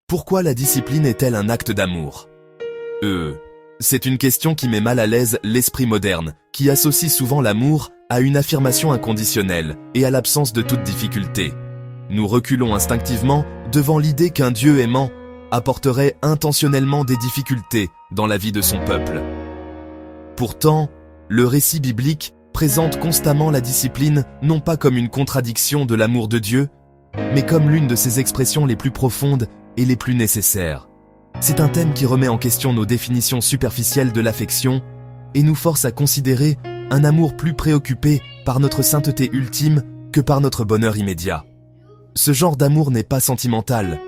Pourquoi la discipline est-elle un acte d'amour? C'est une question qui met mal à l'aise l'esprit moderne, qui associe souvent l'amour à une affirmation inconditionnelle et à l'absence de toute difficulté. Nous reculons instinctivement devant l'idée qu'un Dieu aimant apporterait intentionnellement des difficultés dans la vie de son peuple. Pourtant, le récit biblique présente constamment la discipline non pas comme une contradiction de l'amour de Dieu, mais comme l'une de ses expressions les plus profondes et les plus nécessaires. C'est un thème qui remet en question nos définitions superficielles de l'affection et nous force à considérer un amour plus préoccupé par notre sainteté ultime que par notre bonheur immédiat. Ce genre d'amour n'est pas sentimental,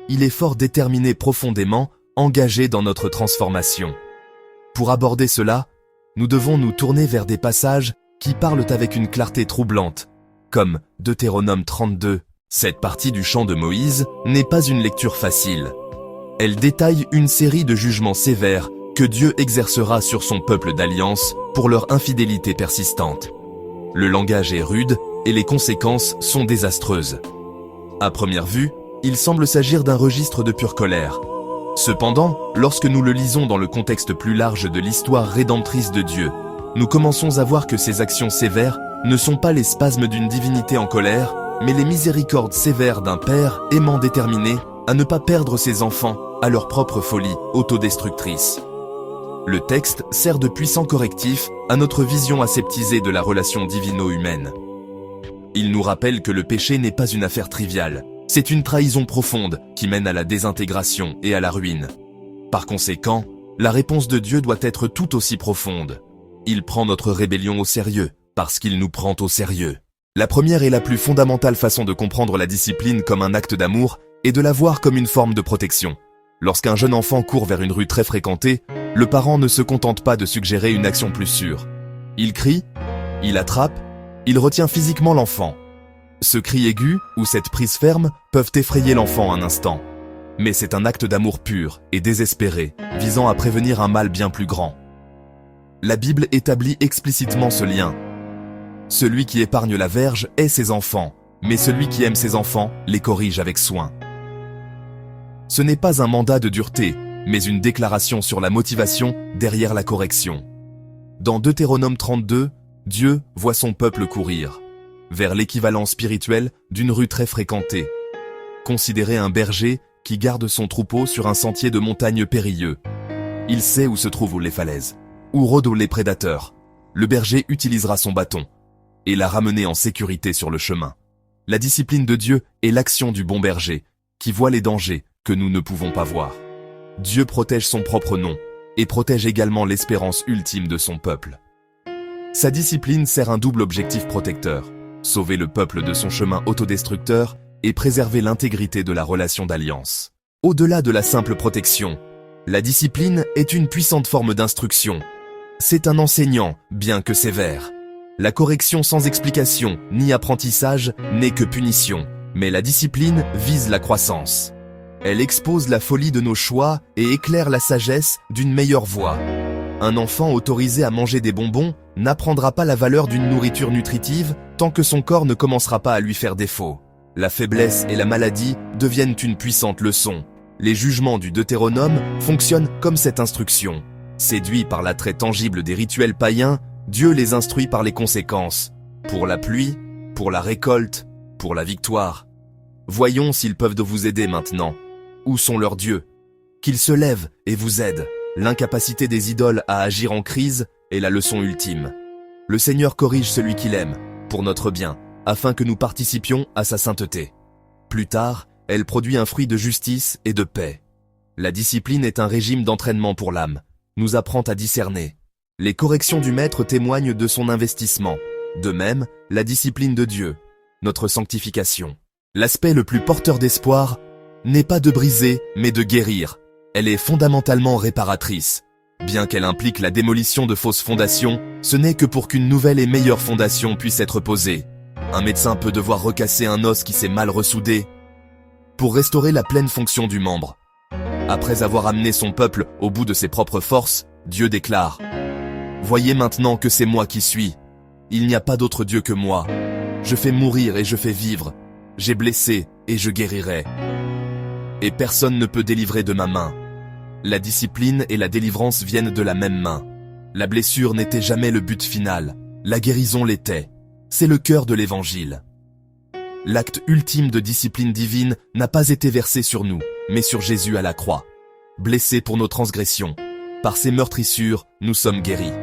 il est fort déterminé, profondément engagé dans notre transformation. Pour aborder cela, nous devons nous tourner vers des passages qui parlent avec une clarté troublante, comme Deutéronome 32. Cette partie du chant de Moïse n'est pas une lecture facile. Elle détaille une série de jugements sévères que Dieu exercera sur son peuple d'alliance pour leur infidélité persistante. Le langage est rude et les conséquences sont désastreuses. À première vue, il semble s'agir d'un registre de pure colère. Cependant, lorsque nous le lisons dans le contexte plus large de l'histoire rédemptrice de Dieu, nous commençons à voir que ces actions sévères ne sont pas les spasmes d'une divinité en colère, mais les miséricordes sévères d'un père aimant déterminé à ne pas perdre ses enfants à leur propre folie autodestructrice. Le texte sert de puissant correctif à notre vision aseptisée de la relation divino-humaine. Il nous rappelle que le péché n'est pas une affaire triviale, c'est une trahison profonde qui mène à la désintégration et à la ruine. Par conséquent, la réponse de Dieu doit être tout aussi profonde. Il prend notre rébellion au sérieux, parce qu'il nous prend au sérieux. La première et la plus fondamentale façon de comprendre la discipline comme un acte d'amour est de la voir comme une forme de protection. Lorsqu'un jeune enfant court vers une rue très fréquentée, le parent ne se contente pas de suggérer une action plus sûre. Il crie, il attrape, il retient physiquement l'enfant. Ce cri aigu ou cette prise ferme peuvent effrayer l'enfant un instant. Mais c'est un acte d'amour pur et désespéré, visant à prévenir un mal bien plus grand. La Bible établit explicitement ce lien. Celui qui épargne la verge hait ses enfants, mais celui qui aime ses enfants les corrige avec soin. Ce n'est pas un mandat de dureté, mais une déclaration sur la motivation derrière la correction. Dans Deutéronome 32, Dieu voit son peuple courir vers l'équivalent spirituel d'une rue très fréquentée. Considérez un berger qui garde son troupeau sur un sentier de montagne périlleux. Il sait où se trouvent les falaises, où rôdent les prédateurs. Le berger utilisera son bâton et la ramener en sécurité sur le chemin. La discipline de Dieu est l'action du bon berger, qui voit les dangers que nous ne pouvons pas voir. Dieu protège son propre nom et protège également l'espérance ultime de son peuple. Sa discipline sert un double objectif protecteur, sauver le peuple de son chemin autodestructeur et préserver l'intégrité de la relation d'alliance. Au-delà de la simple protection, la discipline est une puissante forme d'instruction. C'est un enseignant, bien que sévère. La correction sans explication ni apprentissage n'est que punition, mais la discipline vise la croissance. Elle expose la folie de nos choix et éclaire la sagesse d'une meilleure voie. Un enfant autorisé à manger des bonbons n'apprendra pas la valeur d'une nourriture nutritive tant que son corps ne commencera pas à lui faire défaut. La faiblesse et la maladie deviennent une puissante leçon. Les jugements du Deutéronome fonctionnent comme cette instruction. Séduit par l'attrait tangible des rituels païens, Dieu les instruit par les conséquences. Pour la pluie, pour la récolte, pour la victoire. Voyons s'ils peuvent vous aider maintenant. Où sont leurs dieux? Qu'ils se lèvent et vous aident. L'incapacité des idoles à agir en crise est la leçon ultime. Le Seigneur corrige celui qu'il aime, pour notre bien, afin que nous participions à sa sainteté. Plus tard, elle produit un fruit de justice et de paix. La discipline est un régime d'entraînement pour l'âme, nous apprend à discerner. Les corrections du Maître témoignent de son investissement. De même, la discipline de Dieu, notre sanctification. L'aspect le plus porteur d'espoir n'est pas de briser, mais de guérir. Elle est fondamentalement réparatrice. Bien qu'elle implique la démolition de fausses fondations, ce n'est que pour qu'une nouvelle et meilleure fondation puisse être posée. Un médecin peut devoir recasser un os qui s'est mal ressoudé pour restaurer la pleine fonction du membre. Après avoir amené son peuple au bout de ses propres forces, Dieu déclare « Voyez maintenant que c'est moi qui suis. Il n'y a pas d'autre Dieu que moi. Je fais mourir et je fais vivre. J'ai blessé et je guérirai. » et personne ne peut délivrer de ma main. La discipline et la délivrance viennent de la même main. La blessure n'était jamais le but final, la guérison l'était. C'est le cœur de l'évangile. L'acte ultime de discipline divine n'a pas été versé sur nous, mais sur Jésus à la croix. Blessé pour nos transgressions, par ses meurtrissures, nous sommes guéris.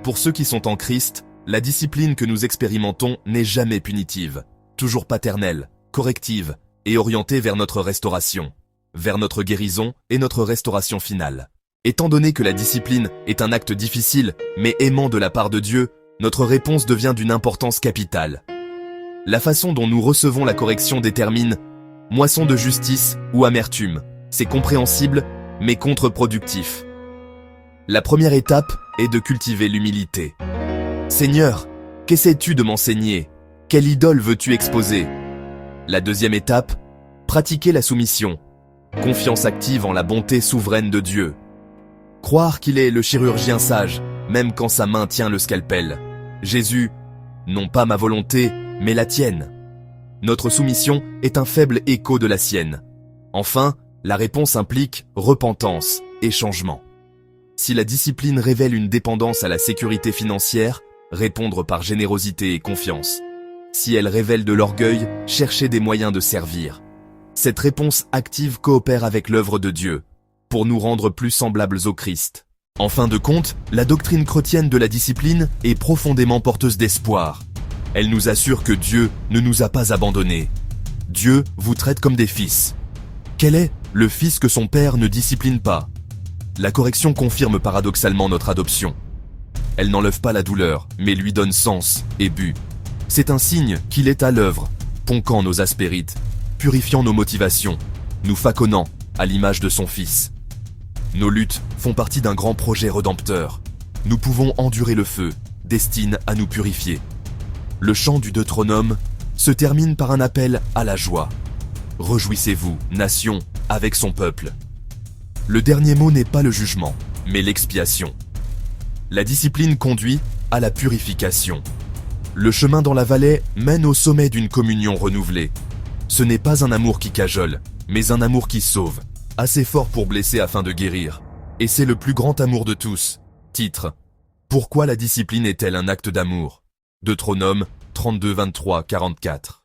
Pour ceux qui sont en Christ, la discipline que nous expérimentons n'est jamais punitive, toujours paternelle, corrective et orientée vers notre restauration, vers notre guérison et notre restauration finale. Étant donné que la discipline est un acte difficile, mais aimant de la part de Dieu, notre réponse devient d'une importance capitale. La façon dont nous recevons la correction détermine moisson de justice ou amertume. C'est compréhensible, mais contre-productif. La première étape est de cultiver l'humilité. Seigneur, qu'essaies-tu de m'enseigner? Quelle idole veux-tu exposer? La deuxième étape, pratiquer la soumission. Confiance active en la bonté souveraine de Dieu. Croire qu'il est le chirurgien sage, même quand sa main tient le scalpel. Jésus, non pas ma volonté, mais la tienne. Notre soumission est un faible écho de la sienne. Enfin, la réponse implique repentance et changement. Si la discipline révèle une dépendance à la sécurité financière, répondre par générosité et confiance. Si elle révèle de l'orgueil, chercher des moyens de servir. Cette réponse active coopère avec l'œuvre de Dieu, pour nous rendre plus semblables au Christ. En fin de compte, la doctrine chrétienne de la discipline est profondément porteuse d'espoir. Elle nous assure que Dieu ne nous a pas abandonnés. Dieu vous traite comme des fils. Quel est le fils que son père ne discipline pas? La correction confirme paradoxalement notre adoption. Elle n'enlève pas la douleur, mais lui donne sens et but. C'est un signe qu'il est à l'œuvre, ponquant nos aspérites, purifiant nos motivations, nous façonnant à l'image de son Fils. Nos luttes font partie d'un grand projet rédempteur. Nous pouvons endurer le feu, destiné à nous purifier. Le chant du Deutéronome se termine par un appel à la joie. Réjouissez-vous, nation, avec son peuple. Le dernier mot n'est pas le jugement, mais l'expiation. La discipline conduit à la purification. Le chemin dans la vallée mène au sommet d'une communion renouvelée. Ce n'est pas un amour qui cajole, mais un amour qui sauve, assez fort pour blesser afin de guérir. Et c'est le plus grand amour de tous. Titre: Pourquoi la discipline est-elle un acte d'amour? Deutéronome 32, 23, 44.